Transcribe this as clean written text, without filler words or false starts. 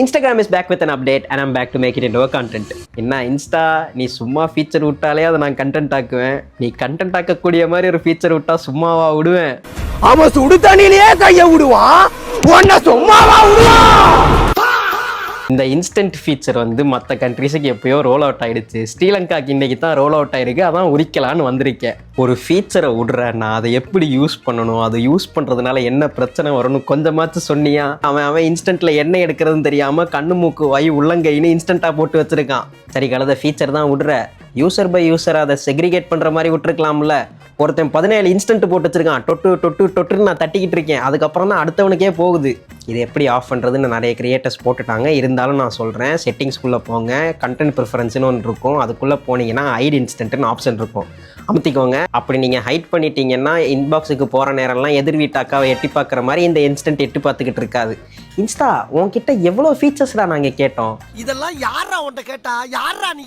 Instagram is back with an update and I'm back to make it into a content. என்ன Insta நீ சும்மா feature விட்டாலே அதை நான் கண்டென்ட் ஆக்குவேன். நீ கண்டென்ட் ஆக்கக்கூடிய மாதிரி ஒரு ஃபீச்சர் விட்டா சும்மாவா விடுவேன்? அவன் சுடு தண்ணியிலேயே கைய விடுவான், உன்னை சும்மாவா விடுவான்? இந்த இன்ஸ்டன்ட் ஃபீச்சர் வந்து மற்ற கண்ட்ரிஸுக்கு எப்பயோ ரோல் அவுட் ஆகிடுச்சு. ஸ்ரீலங்காக்கு இன்றைக்கி தான் ரோல் அவுட் ஆகிருக்கு. அதான் உரிக்கலான்னு வந்திருக்கேன். ஒரு ஃபீச்சரை விடுறேன், நான் அதை எப்படி யூஸ் பண்ணணும், அதை யூஸ் பண்ணுறதுனால என்ன பிரச்சனை வரும்னு கொஞ்சமாச்சும் சொன்னியா? அவன் இன்ஸ்டன்ட்டில் என்ன எடுக்கிறதுன்னு தெரியாமல் கண்ணு மூக்கு வாய் உள்ளங்கைன்னு இன்ஸ்டண்ட்டாக போட்டு வச்சுருக்கான். சரி கலந்த ஃபீச்சர் தான் விடுற, யூசர் பை யூசர் அதை செக்ரிகேட் பண்ணுற மாதிரி விட்டுருக்கலாம்ல. ஒருத்தன் 17 இன்ஸ்டன்ட் போட்டு வச்சிருக்கான். தொட்டுன்னு நான் தட்டிக்கிட்டு இருக்கேன். அதுக்கப்புறம் தான் அடுத்தவனுக்கே போகுது. இது எப்படி ஆஃப் பண்ணுறதுன்னு நிறைய கிரியேட்டர்ஸ் போட்டுட்டாங்க. இருந்தாலும் நான் சொல்கிறேன், செட்டிங்ஸ்குள்ளே போங்க. கண்டென்ட் ப்ரிஃபரன்ஸ்னு ஒன்று இருக்கும். அதுக்குள்ளே போனீங்கன்னா ஹைட் இன்ஸ்டன்ட்னு ஆப்ஷன் இருக்கும், அமுத்திக்கோங்க. அப்படி நீங்கள் ஹைட் பண்ணிட்டீங்கன்னா இன்பாக்ஸுக்கு போகிற நேரம்லாம் எதிர் வீட்டு அக்காவை எட்டி பார்க்குற மாதிரி இந்த இன்ஸ்டன்ட் எட்டி பார்த்துக்கிட்டு இருக்காது. இன்ஸ்டா உன்கிட்ட எவ்வளோ ஃபீச்சர்ஸ்டா நாங்கள் கேட்டோம். இதெல்லாம் யாரா உன்கிட்ட கேட்டா? யாரா நீ?